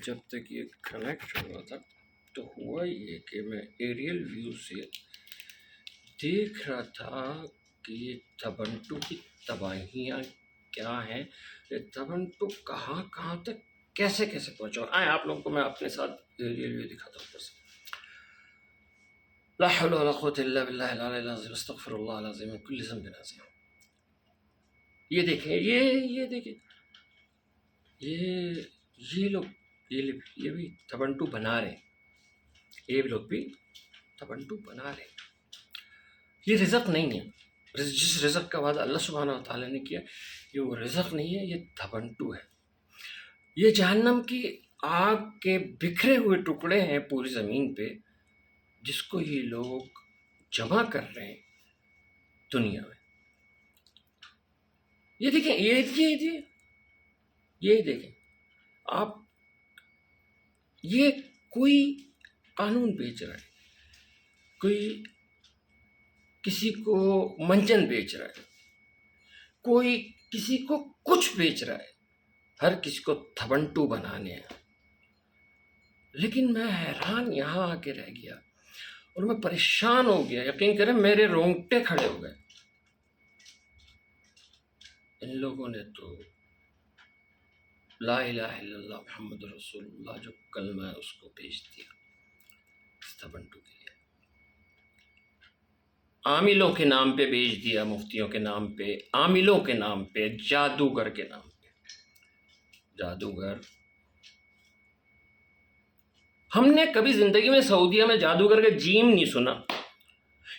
جب تک یہ کنیکٹ ہوا تھا تو ہوا یہ کہ میں ایریل ویو سے دیکھ رہا تھا کہ یہ تبنٹو کی تباہیاں کیا ہیں، یہ تبنٹو کہاں کہاں تک کیسے کیسے پہنچا. اور آئے آپ لوگوں کو میں اپنے ساتھ ایریل ویو دکھاتا ہوں. بس لا حول ولا قوة الا باللہ العلی العظیم استغفر اللہ العظیم من کل ذنب عظیم. یہ دیکھیں، یہ دیکھیں، یہ لوگ یہ بھی تبنٹو بنا رہے ہیں، یہ لوگ بھی تبنٹو بنا رہے ہیں. یہ رزق نہیں ہے. جس رزق کا وعدہ اللہ سبحانہ و تعالیٰ نے کیا یہ وہ رزق نہیں ہے، یہ تبنٹو ہے. یہ جہنم کی آگ کے بکھرے ہوئے ٹکڑے ہیں پوری زمین پہ، جس کو یہ لوگ جمع کر رہے ہیں دنیا میں. یہ دیکھیں، یہ دیکھیں آپ، یہ کوئی قانون بیچ رہا ہے، کوئی کسی کو منجن بیچ رہا ہے، کوئی کسی کو کچھ بیچ رہا ہے، ہر کسی کو تھبنٹو بنانے ہیں. لیکن میں حیران یہاں آ کے رہ گیا اور میں پریشان ہو گیا. یقین کریں میرے رونگٹے کھڑے ہو گئے. ان لوگوں نے تو لا الہ الا اللہ محمد رسول اللہ جو کلمہ ہے اس کو بیچ دیا اس تبنٹو کے لیے. عاملوں کے نام پہ بیچ دیا، مفتیوں کے نام پہ، عاملوں کے نام پہ، جادوگر کے نام پہ. جادوگر، ہم نے کبھی زندگی میں سعودیہ میں جادوگر کا جیم نہیں سنا.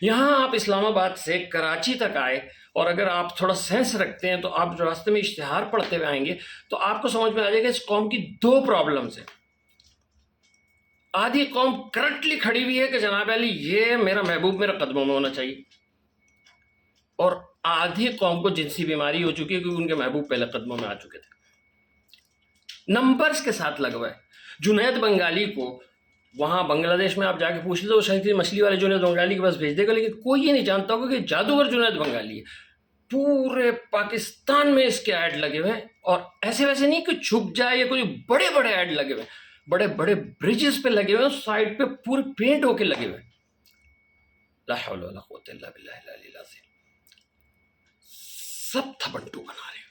یہاں آپ اسلام آباد سے کراچی تک آئے اور اگر آپ تھوڑا سینس رکھتے ہیں تو آپ جو راستے میں اشتہار پڑھتے ہوئے آئیں گے تو آپ کو سمجھ میں آ جائے گا اس قوم کی دو پرابلمز ہیں. آدھی قوم کرنٹلی کھڑی ہوئی ہے کہ جناب علی یہ میرا محبوب میرے قدموں میں ہونا چاہیے، اور آدھی قوم کو جنسی بیماری ہو چکی ہے کیونکہ ان کے محبوب پہلے قدموں میں آ چکے تھے. نمبرز کے ساتھ لگوا ہے. جنید بنگالی کو وہاں بنگلہ دیش میں آپ جا کے پوچھ لیں تو شاید مچھلی والے جنید بنگالی کے پاس بھیج دے گا، لیکن کوئی یہ نہیں جانتا ہوگا کہ جادوگر جنید بنگالی ہے. پورے پاکستان میں اس کے ایڈ لگے ہوئے ہیں، اور ایسے ویسے نہیں کہ چھپ جائے، یا کوئی بڑے بڑے ایڈ لگے ہوئے ہیں، بڑے بڑے بریجز پہ لگے ہوئے ہیں، سائڈ پہ پورے پینٹ ہو کے لگے ہوئے ہیں. لا حول ولا قوت الا باللہ العلی العظیم. سب تھبنٹو بنا رہے ہیں.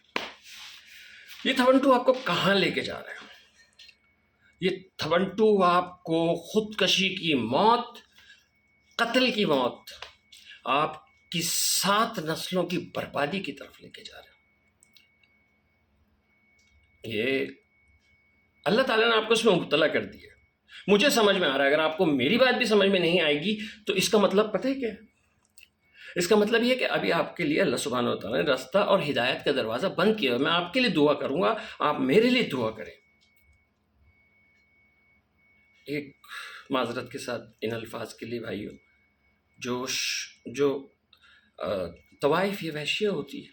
یہ تھبنٹو آپ کو کہاں لے کے جا رہے ہیں؟ یہ تھبنٹو آپ کو خودکشی کی موت، قتل کی موت، آپ کی 7 نسلوں کی بربادی کی طرف لے کے جا رہے ہیں. یہ اللہ تعالیٰ نے آپ کو اس میں مبتلا کر دیا. مجھے سمجھ میں آ رہا ہے، اگر آپ کو میری بات بھی سمجھ میں نہیں آئے گی تو اس کا مطلب پتہ ہے کیا ہے؟ اس کا مطلب یہ ہے کہ ابھی آپ کے لیے اللہ سبحانہ و تعالیٰ نے راستہ اور ہدایت کا دروازہ بند کیا. میں آپ کے لیے دعا کروں گا، آپ میرے لیے دعا کریں. ایک معذرت کے ساتھ ان الفاظ کے لیے بھائیو، جو طوائف یہ وحشیہ ہوتی ہے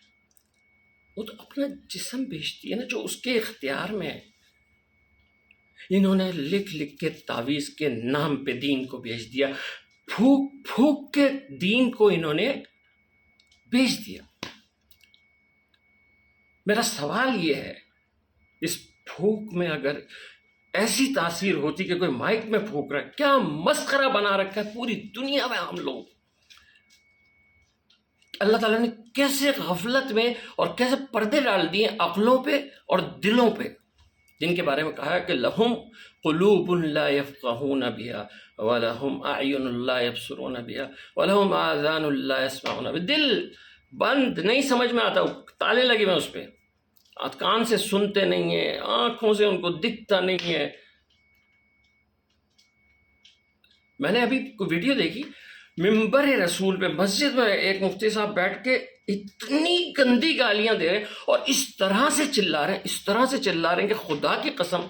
وہ تو اپنا جسم بیچتی ہے نا، جو اس کے اختیار میں ہے. انہوں نے لکھ لکھ کے تعویذ کے نام پہ دین کو بیچ دیا، پھونک پھونک کے دین کو انہوں نے بیچ دیا. میرا سوال یہ ہے، اس پھونک میں اگر ایسی تاثیر ہوتی کہ کوئی مائک میں پھونک رہا ہے، کیا مسخرہ بنا رکھا ہے پوری دنیا میں ہم لوگ. اللہ تعالیٰ نے کیسے غفلت میں اور کیسے پردے ڈال دیے عقلوں پہ اور دلوں پہ، جن کے بارے میں کہا ہے کہ لہم قلوب لا یفقہون بہا ولہم اعین لا یبصرون بہا ولہم آذان لا یسمعون بہا. دل بند، نہیں سمجھ میں آتا، تالے لگے ہوئے اس پہ، کان سے سنتے نہیں ہیں، آنکھوں سے ان کو دکھتا نہیں ہے. میں نے ابھی کوئی ویڈیو دیکھی، ممبر رسول پہ مسجد میں ایک مفتی صاحب بیٹھ کے اتنی گندی گالیاں دے رہے ہیں اور اس طرح سے چلا رہے ہیں کہ خدا کی قسم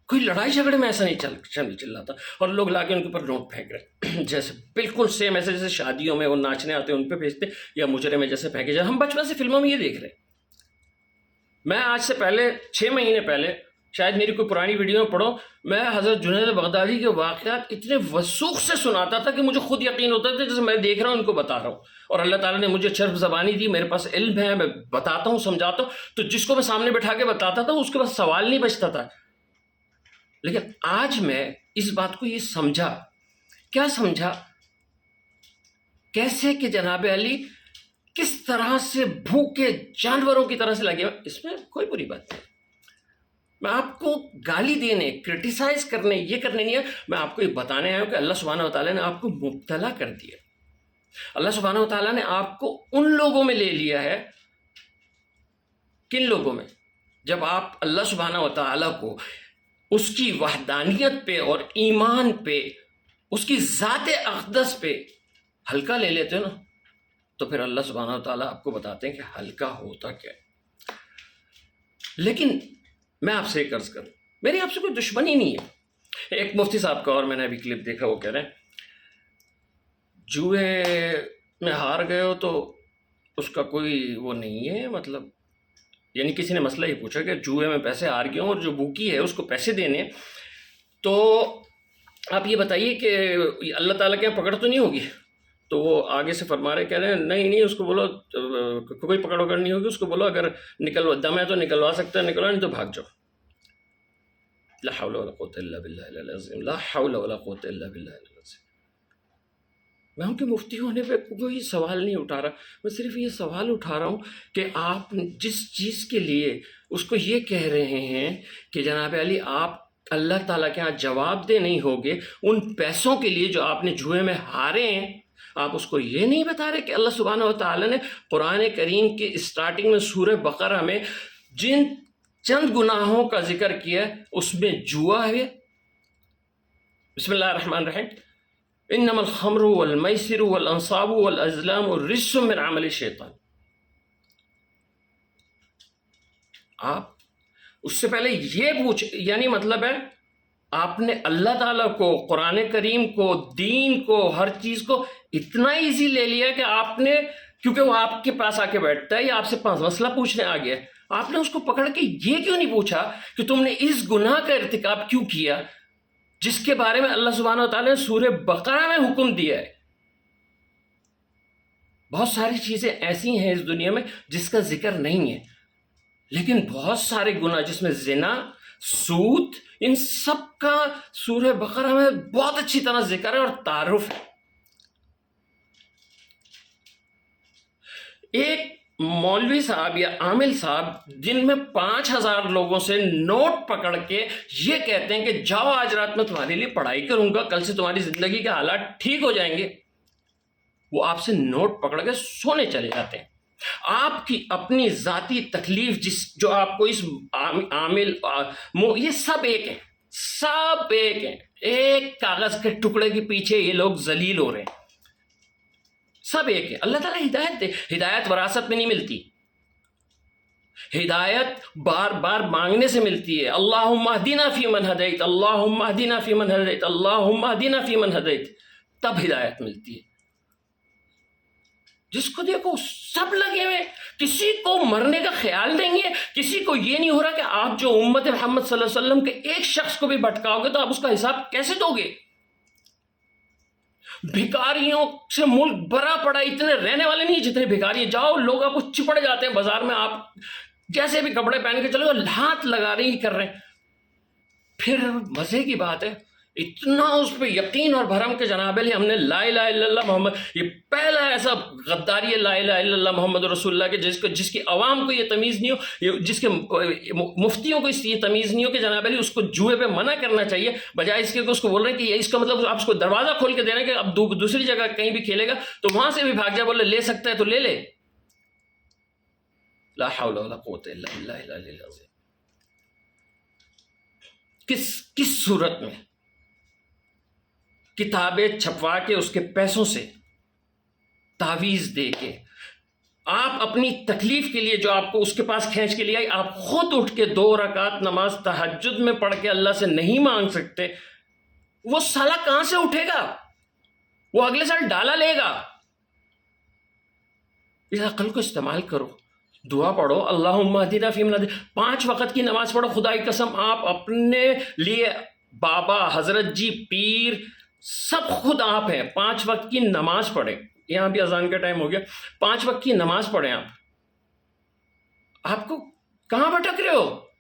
کوئی لڑائی جھگڑے میں ایسا نہیں چلاتا. اور لوگ لا کے ان کے اوپر نوٹ پھینک رہے جیسے بالکل سیم ایسے جیسے شادیوں میں وہ ناچنے آتے ہیں ان پہ بھیجتے، یا مجرے میں جیسے پھینکے جائے. ہم بچپن سے فلموں میں یہ دیکھ رہے ہیں. میں آج سے پہلے 6 مہینے پہلے شاید میری کوئی پرانی ویڈیو میں پڑھو، میں حضرت جنید بغدادی کے واقعات اتنے وثوق سے سناتا تھا کہ مجھے خود یقین ہوتا تھا جیسے میں دیکھ رہا ہوں ان کو بتا رہا ہوں، اور اللہ تعالیٰ نے مجھے چرب زبانی دی، میرے پاس علم ہے، میں بتاتا ہوں، سمجھاتا ہوں، تو جس کو میں سامنے بٹھا کے بتاتا تھا اس کے پاس سوال نہیں بچتا تھا۔ لیکن آج میں اس بات کو یہ سمجھا، کیا سمجھا؟ کیسے کہ جناب علی کس طرح سے بھوکے جانوروں کی طرح سے لگے ہوئے، اس میں کوئی بری بات نہیں۔ میں آپ کو گالی دینے، کرٹیسائز کرنے، یہ کرنے نہیں ہے، میں آپ کو یہ بتانے آیا ہوں کہ اللہ سبحانہ وتعالیٰ نے آپ کو مبتلا کر دیا۔ اللہ سبحانہ وتعالیٰ نے آپ کو ان لوگوں میں لے لیا ہے، کن لوگوں میں؟ جب آپ اللہ سبحانہ وتعالیٰ کو اس کی وحدانیت پہ اور ایمان پہ، اس کی ذات اقدس پہ ہلکا لے لیتے ہو نا، تو پھر اللہ سبحانہ وتعالیٰ آپ کو بتاتے ہیں کہ ہلکا ہوتا کیا ہے۔ لیکن میں آپ سے ایک عرض کروں، میری آپ سے کوئی دشمنی نہیں ہے۔ ایک مفتی صاحب کا، اور میں نے ابھی کلپ دیکھا، وہ کہہ رہے ہیں جوئے میں ہار گئے ہو تو اس کا کوئی وہ نہیں ہے، مطلب یعنی کسی نے مسئلہ یہ پوچھا کہ جوئے میں پیسے ہار گئے ہوں اور جو بھوکی ہے اس کو پیسے دینے، تو آپ یہ بتائیے کہ اللہ تعالیٰ کے یہاں پکڑ تو نہیں ہوگی؟ تو وہ آگے سے فرما رہے، کہہ رہے ہیں نہیں، اس کو بولو کوئی پکڑ وکڑ نہیں ہوگی، اس کو بولو اگر دم ہے تو نکلوا سکتا ہے نکلوا، نہیں تو بھاگ جاؤ۔ لا حول ولا قوت الا باللہ العظیم، لا حول ولا قوت الا باللہ العظیم۔ میں ان کے مفتی ہونے پہ کوئی سوال نہیں اٹھا رہا، میں صرف یہ سوال اٹھا رہا ہوں کہ آپ جس چیز کے لیے اس کو یہ کہہ رہے ہیں کہ جناب علی آپ اللہ تعالیٰ کے ہاں جواب دہ نہیں ہوگے، ان پیسوں کے لیے جو آپ نے جوئے میں ہارے ہیں، آپ اس کو یہ نہیں بتا رہے کہ اللہ سبحانہ وتعالیٰ نے قرآن کریم کے اسٹارٹنگ میں سورہ بقرہ میں جن چند گناہوں کا ذکر کیا ہے اس میں جوا ہے۔ بسم اللہ الرحمن الرحیم، انما الخمر والمیسر والانصاب والازلام رجس من عمل الشیطان۔ آپ اس سے پہلے یہ پوچھ، یعنی مطلب ہے آپ نے اللہ تعالیٰ کو، قرآن کریم کو، دین کو، ہر چیز کو اتنا ایزی لے لیا کہ آپ نے، کیونکہ وہ آپ کے پاس آ کے بیٹھتا ہے یا آپ سے مسئلہ پوچھنے آ گیا، آپ نے اس کو پکڑ کے یہ کیوں نہیں پوچھا کہ تم نے اس گناہ کا ارتکاب کیوں کیا جس کے بارے میں اللہ سبحانہ وتعالیٰ نے سورہ بقرہ میں حکم دیا ہے؟ بہت ساری چیزیں ایسی ہیں اس دنیا میں جس کا ذکر نہیں ہے، لیکن بہت سارے گناہ جس میں زنا، سود، ان سب کا سورہ بقرہ میں بہت اچھی طرح ذکر ہے اور تعارف ہے۔ ایک مولوی صاحب یا عامل صاحب جن میں 5000 لوگوں سے نوٹ پکڑ کے یہ کہتے ہیں کہ جاؤ آج رات میں تمہارے لیے پڑھائی کروں گا، کل سے تمہاری زندگی کے حالات ٹھیک ہو جائیں گے، وہ آپ سے نوٹ پکڑ کے سونے چلے جاتے ہیں۔ آپ کی اپنی ذاتی تکلیف جو آپ کو اس عامل، یہ سب ایک ہیں، سب ایک ہیں، ایک کاغذ کے ٹکڑے کے پیچھے یہ لوگ ذلیل ہو رہے ہیں، سب ایک ہے۔ اللہ تعالیٰ ہدایت دے، ہدایت وراثت میں نہیں ملتی، ہدایت بار بار مانگنے سے ملتی ہے۔ اللہم اہدنا فیمن ہدیت، اللہم اہدنا فیمن ہدیت، اللہم اہدنا فیمن ہدیت، تب ہدایت ملتی ہے۔ جس کو دیکھو سب لگے ہوئے، کسی کو مرنے کا خیال نہیں ہے، کسی کو یہ نہیں ہو رہا کہ آپ جو امت محمد صلی اللہ علیہ وسلم کے ایک شخص کو بھی بھٹکاؤ گے تو آپ اس کا حساب کیسے دو گے؟ بھکاریوں سے ملک بھرا پڑا، اتنے رہنے والے نہیں جتنے بھکاری، جاؤ لوگ آپ کو چپڑ جاتے ہیں بازار میں، آپ جیسے بھی کپڑے پہن کے چلو ہاتھ لگا رہے ہی کر رہے ہیں۔ پھر مزے کی بات ہے، اتنا اس پہ یقین اور بھرم کے جناب علی ہم نے لا الہ الا اللہ محمد، یہ پہلا ایسا غداری ہے لا الہ الا اللہ محمد رسول اللہ کے جس کی عوام کو یہ تمیز نہیں ہو، جس کے مفتیوں کو یہ تمیز نہیں ہو کہ جناب علی اس کو جوئے پہ منع کرنا چاہیے، بجائے اس کے اس کو بول رہے ہیں کہ اس کا مطلب آپ اس کو دروازہ کھول کے دے رہے ہیں کہ اب دوسری جگہ کہیں بھی کھیلے گا تو وہاں سے بھی بھاگ جائے، بولے لے سکتا ہے تو لے لے۔ لا حول ولا قوت الا باللہ العلی العظیم۔ کس صورت میں کتابیں چھپوا کے اس کے پیسوں سے تعویذ دے کے آپ اپنی تکلیف کے لیے جو آپ کو اس کے پاس کھینچ کے لے آئی، آپ خود اٹھ کے 2 رکعت نماز تہجد میں پڑھ کے اللہ سے نہیں مانگ سکتے، وہ سالہ کہاں سے اٹھے گا؟ وہ اگلے سال ڈالا لے گا۔ اس عقل کو استعمال کرو، دعا پڑھو اللہم اہدنا فیمن ہدیت، 5 وقت کی نماز پڑھو. خدا کی قسم آپ اپنے لیے بابا، حضرت جی، پیر، سب خود آپ ہیں. 5 وقت کی نماز پڑھیں. یہاں بھی اذان کا ٹائم ہو گیا. 5 وقت کی نماز پڑھیں. آپ کو کہاں بھٹک رہے ہو؟